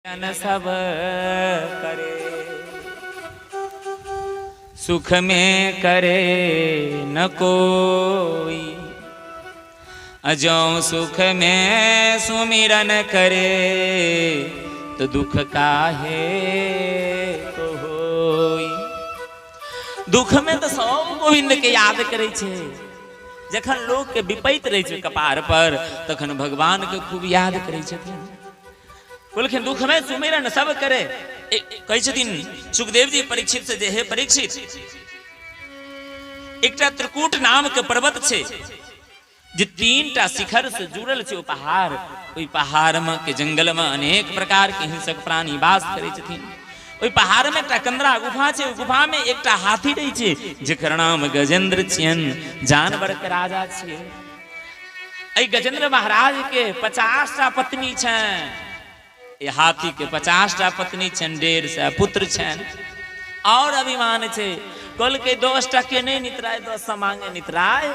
सब करे सुख में करे न कोई, अजो सुख में सुमिरन करे तो दुख काहे को होई। दुख में तो सब गोविंद के याद करे छे, जखन लोग के विपैत रहे छे कपार पर तखन भगवान के खूब याद करे छथिन। बोलखिन दुख में सुमिरन सब करे। कई छथिन सुखदेव जी परीक्षित से जे हे परीक्षित, एकटा त्रिकूट नाम के पर्वत छे जे 3टा शिखर से जुड़ल छे। ओ पहाड़, ओई पहाड़ में के जंगल में अनेक प्रकार के हिंसक प्राणी वास करे छथिन। ओई पहाड़ में एकटा कंदरा गुफा छे, गुफा में एकटा हाथी रहै छे जेकर नाम गजेंद्र छियन, जानवर के राजा छे। एई गजेंद्र महाराज के 50टा पत्नी छन, ये हाथी के 50टा पत्नी छन, 150 पुत्र छन और अभिमान छे। कल के 10टा के नहीं नितराय, 10 मांगे नितराय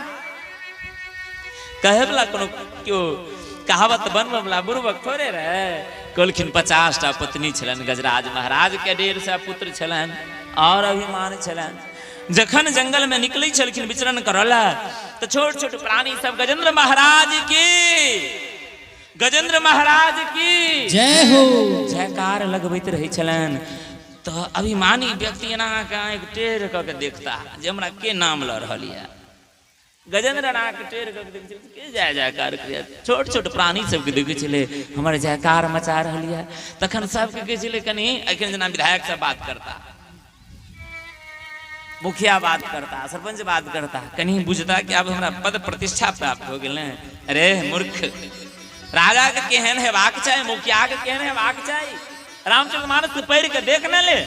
कहे वाला कोनो क्यों कहावत बनबे वाला बुर्बक थोड़े रहे। कलखिन 50टा पत्नी छलन, गजराज महाराज के 150 पुत्र छलन और अभिमान छलन। जखन जंगल में निकली छलखिन विचरण करला तो छोट छोट प्राणी सब गजेंद्र महाराज की जय हो जयकार लगबैत रहे छलन। तो अभिमानी व्यक्ति एना एक टेढ़ क के देखता जे हमरा के नाम ल रहल या। गजेंद्र नाक टेढ़ क के देख के जय जयकार करिया। छोट छोट प्राणी सब के देखे छले हमर जयकार मचा रहल या। तखन सब के कहे छले कनी एखन जना विधायक सब बात करता, मुखिया बात करता, सरपंच बात करता, कहीं बुझता कि अब हमरा पद प्रतिष्ठा प्राप्त हो गेल। अरे मूर्ख, राजा के केहन हेबाक चाही, मुखिया के केहन हेबाक चाही। रामचरितमानस के पढ़ के देख न ले।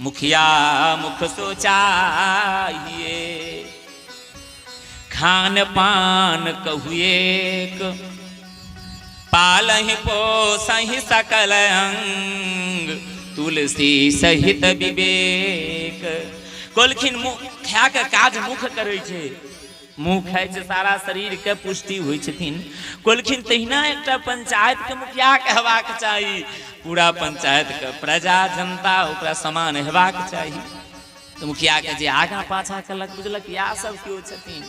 मुखिया मुख सोचाइए, खान पान कहुएक, पालहि पोसहि सकल अंग, तुलसी सहित विवेक। कोलखिन मुखिया के काज मुख करे छे, मुँह खाए छे सारा शरीर के पुष्टि हुई छथिन। कोलखिन तहिना एकटा पंचायत के मुखिया के हेबाक चाही, पूरा पंचायत के प्रजा जनता ओकरा समान हेबाक चाही। तो मुखिया के जे आगा पाछा कलक बुझलक या सब क्यों छथिन।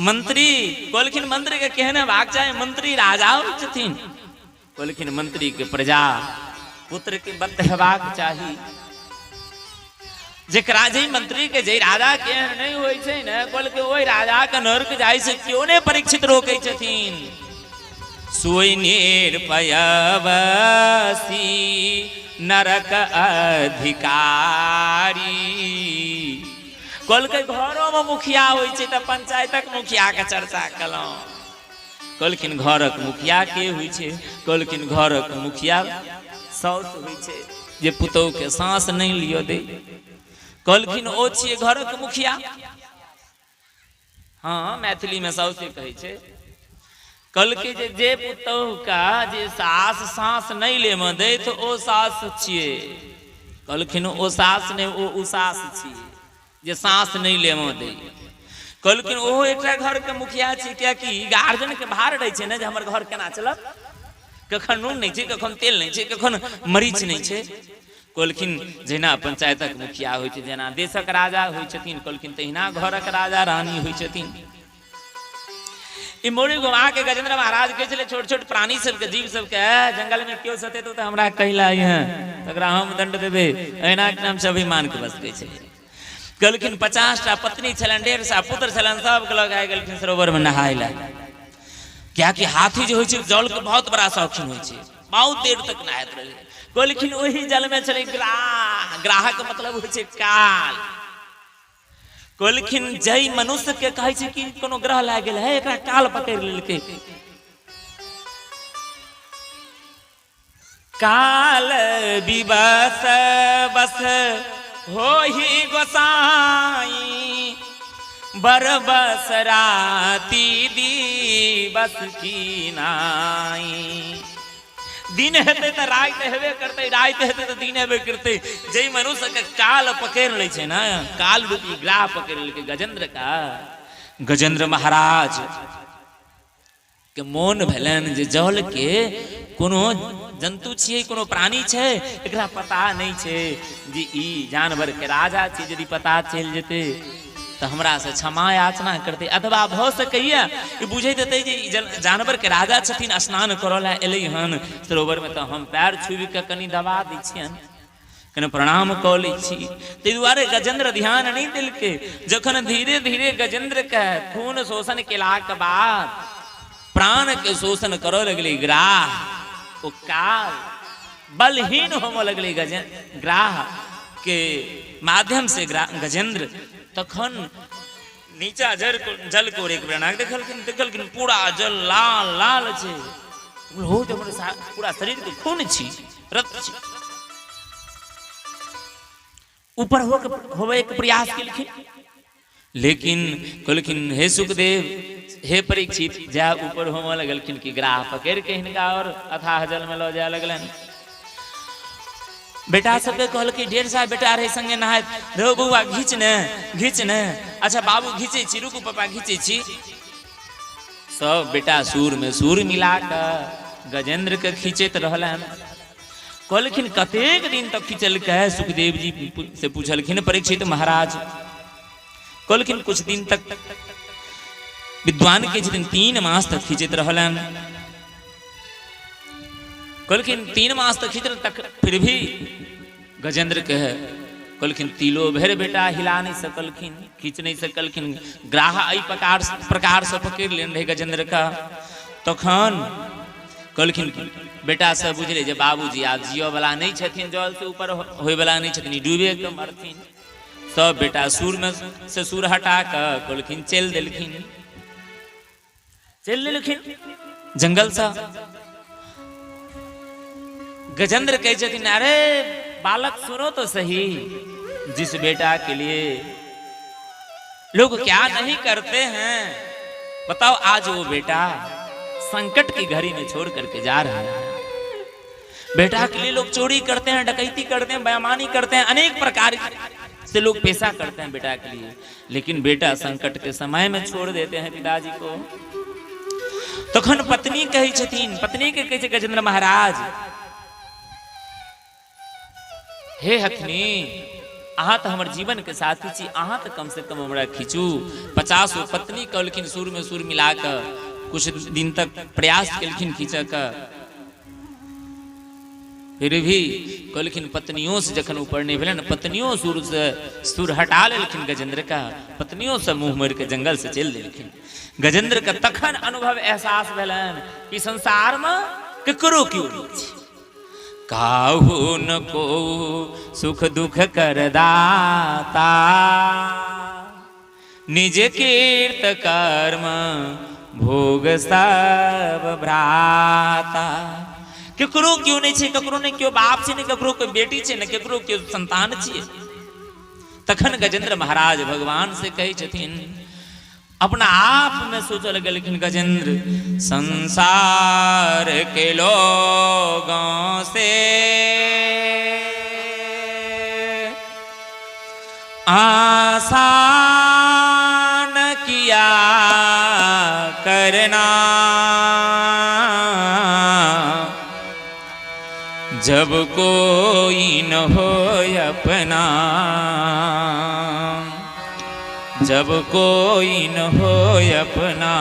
मंत्री कोलखिन मंत्री के केहन हेबाक चाही, मंत्री राजा छथिन। कोलखिन मंत्री के प्रजा पुत्र के बत हेबाक चाही। जेकरा जे मंत्री के जे राजा के नहीं होय छै ने, बोल के ओय राजा के नरक जाय से क्यों ने परीक्षित रोकै छथिन। सोई निर्भय वसी नरक अधिकारी। कल के घरों में मुखिया होय छै त पंचायतक मुखिया के चर्चा कलौ। कलखिन घरक मुखिया के होय छै, कलखिन घरक मुखिया साउस होय छै जे पुतौ के सांस नहीं लियो दे। कलखिन ओ छिए घरक मुखिया। हाँ, मैथिली में साउस कहे छे। कल के जे पुतौ का जे सास सांस नहीं ले में दे तो ओ सास छिए। कलखिन ओ सास ने ओ सास छिए जे सांस नहीं ले में दे। कलखिन ओहो एकटा घर के मुखिया छी, क्या कि गार्जियन के भार रहे छे ने जे हमर घर केना चलत, कखन नून नहीं छे, कखन तेल नहीं छे, कखन मरीच नहीं छे। कोलखिन जेना पंचायतक मुखिया होय छै, जेना देशक राजा होय छथिन, कोलखिन तहिना घरक राजा रानी होय छथिन। ई मोरी घुमा के गजेंद्र महाराज कहे छले छोट छोट प्राणी सब के जीव सब के जंगल में क्यों सते तो हमरा कहला है तकरा हम दंड देबे, एना के नाम से अभिमान के बस कहै छै। कहलखिन 50टा पत्नी छलन, 150 पुत्र छलन, सब के लग आइ गेलखिन सरोवर में नहाय ला। क्या कि हाथी जो होय छै जल के बहुत बड़ा शौकीन होय छै, बहुत देर तक नहाइत रहे। कोलखिन वही जल में चले ग्राह, ग्राहक मतलब होय छै काल। कोलखिन जय मनुष्य के कहे छै कि कोनो ग्रह लाग गेल है, एकरा काल पकड़ लेलकै। काल विवश बस होहि गोसाई, बरबस राति दिवस की नाई। दिन हेते तो रात हेबे करते, रात हेते तो दिन हेबे करते। जय मनुष्य के काल पकड़ ले छे ना, काल रूपी ग्राह पकड़ ले गजेंद्र का। गजेंद्र महाराज के मोन भेलन जे जल के कोनो जंतु छियै, कोनो प्राणी छै, एकरा पता नहीं छै जे ई जानवर के राजा छै। यदि पता चल जेते तो हमरा से क्षमा याचना करते, अथवा भ सकैया कि बुझे देते जे जानवर के राजा छथिन, स्नान करल एलै हन सरोवर में, तो हम पैर छुबि के कनि दबा दै छियन, कनि प्रणाम क लै छी। ताहि दुआरे गजेंद्र ध्यान नहीं दिलके। जखन धीरे धीरे गजेंद्र के खून शोषण केलाक बाद प्राण के शोषण करऽ लगले ग्राह, ओ काल बलहीन होमो लगले ग्राह के माध्यम से गजेंद्र। तखन नीचा जल को एक बेर देखलखिन पूरा जल लाल लाल छै, हो पूरा शरीर के खून छी, रक्त छी। ऊपर होवे के प्रयास केलखिन, लेकिन कहलखिन हे सुखदेव, हे परीक्षित, जा ऊपर होमो लगलखिन कि ग्राह पकड़ के हिनका और अथाह जल में लो जाए लगलन। बेटा सबके कहल कि 1.5 बेटा रहे संगे नहाय, रो बउआ घीच ने। अच्छा बाबू घीचे छी, रुकू पापा घीचे छी। सब बेटा सूर में सूर मिला कर गजेंद्र के खींचत रहलन। कहलखिन कतेक दिन तक खींचल के? सुखदेव जी से पूछलखिन परीक्षित महाराज। कहलखिन कुछ दिन तक। विद्वान के दिन 3 मास तक खींचत रहलन। कहलखिन 3 मास तक खींचल तक फिर भी गजेंद्र कहे, कहलखिन तिलो भर बेटा हिला नहीं सकलखिन, खींच नहीं सकलखिन। ग्राह एहि प्रकार से पकड़ लेन रहे गजेंद्र का। तखन कहलखिन बेटा सब बुझले जे बाबूजी आब जियो वाला नहीं छथिन, जल से ऊपर होय वाला नहीं छथिन, डूबे के मरथिन। सब बेटा सूर में से सूर हटा कर कहलखिन चल देलखिन जंगल से। गजेंद्र कहे छथिन अरे बालक सुनो तो सही, जिस बेटा के लिए लोग क्या नहीं करते हैं, बताओ आज वो बेटा संकट की घड़ी में छोड़ करके जा रहा है। बेटा के लिए लोग चोरी करते हैं, डकैती करते हैं, बेईमानी करते हैं, अनेक प्रकार से लोग पेशा करते हैं बेटा के लिए, लेकिन बेटा संकट के समय में छोड़ देते हैं पिताजी को। तखन पत्नी कही छथिन, पत्नी के कहे गजेंद्र महाराज, हे हथनी अहाँ तो हमारे जीवन के साथी छी, अहाँ तो कम से कम हमरा खींचू। 50 पत्नी कहलखिन सुर में सुर मिला कर कुछ दिन तक प्रयास केलखिन खींचा का, फिर भी कहलखिन पत्नियों से जखन ऊपर नहीं भेलन, पत्नियों सुर से सुर हटा लेलखिन गजेंद्र का, पत्नियों से मुंह मोड़ के जंगल से चल देलखिन। गजेंद्र का तखन अनुभव एहसास भेलन कि संसार में केकरो क्यों नहीं, काहू न को सुख दुख करदाता, निज कीर्त कर्म भोग सब भ्राता। केकरो क्यों नहीं छे, केकरो ने क्यों बाप छे, ने केकरो के बेटी छे, ने केकरो के संतान छे। तखन गजेंद्र महाराज भगवान से कहे छथिन, अपना आप में सोचल लगलखिन गजेंद्र, संसार के लोगों से आसान किया करना, जब कोई न हो अपना, जब कोई न हो अपना।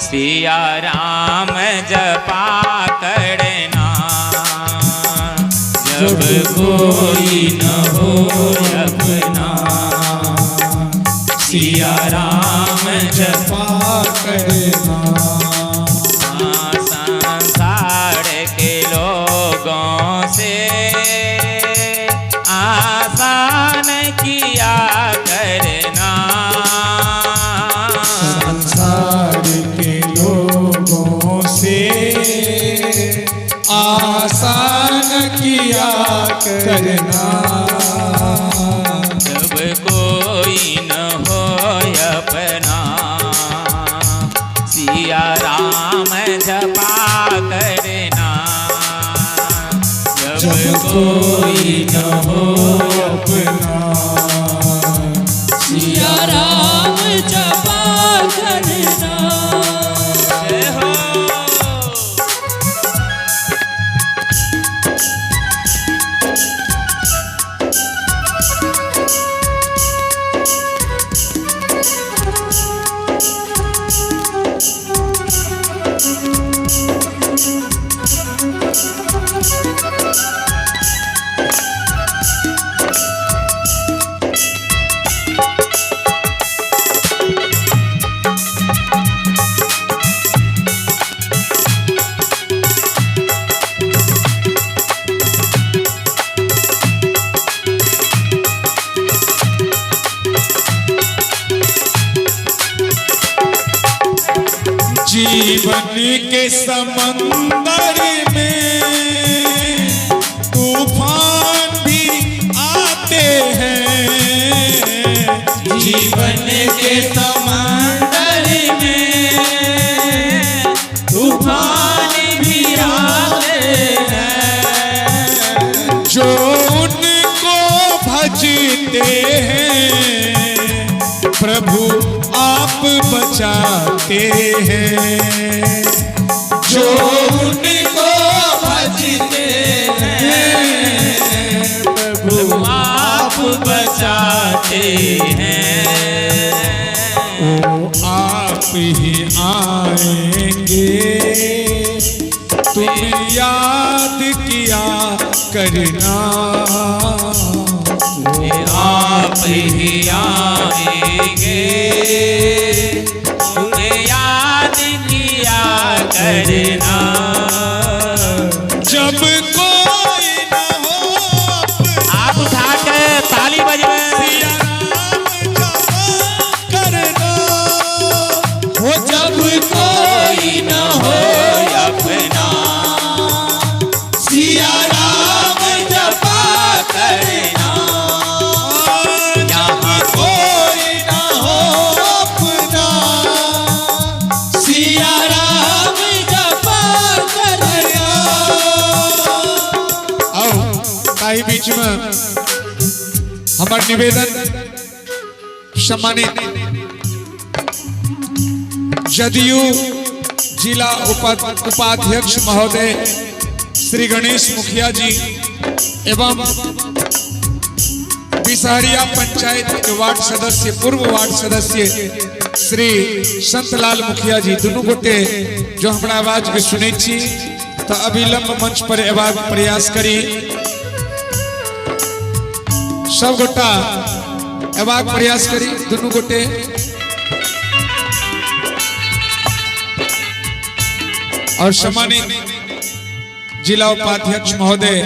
सिया राम जपा करना, जब कोई न हो अपना। सिया राम जपा करना, संसार के लोगों से आसान किया करना, संसार के लोगों से आसान किया करना, जब कोई न हो अपना। सिया राम जपा करना, जब कोई न हो अपना। सिया राम जपा करना, जीवन के समंदर में तूफान भी आते हैं। जीवन के समंदर में तूफान भी आते हैं। जो उनको भजते हैं प्रभु आप बचाते हैं। जो उनको भजते हैं प्रभु आप बचाते हैं। ओ आप ही आएंगे तुम याद किया करना। आप ही आएंगे तुम्हें याद किया करना। जब कोई न हो आप उठा के ताली बजवे करना हो। जब कोई न हो अपना सिया राम जपा करना। यहाँ कोई न हो अपना सिया राम जपा करना। आओ ताई बीच में हमार निवेदन सम्मानित जदयू जिला उपाध्यक्ष महोदय श्री गणेश मुखिया जी एवं बिसहरिया पंचायत के वार्ड सदस्य पूर्व वार्ड सदस्य श्री संतलाल मुखिया जी दोनों गोटे जो हमारा आवाज के सुने छी तो अविलंब मंच पर एबाक प्रयास करी। सब गोटा एबाक प्रयास करी दोनों गोटे। और सम्मानित जिला उपाध्यक्ष महोदय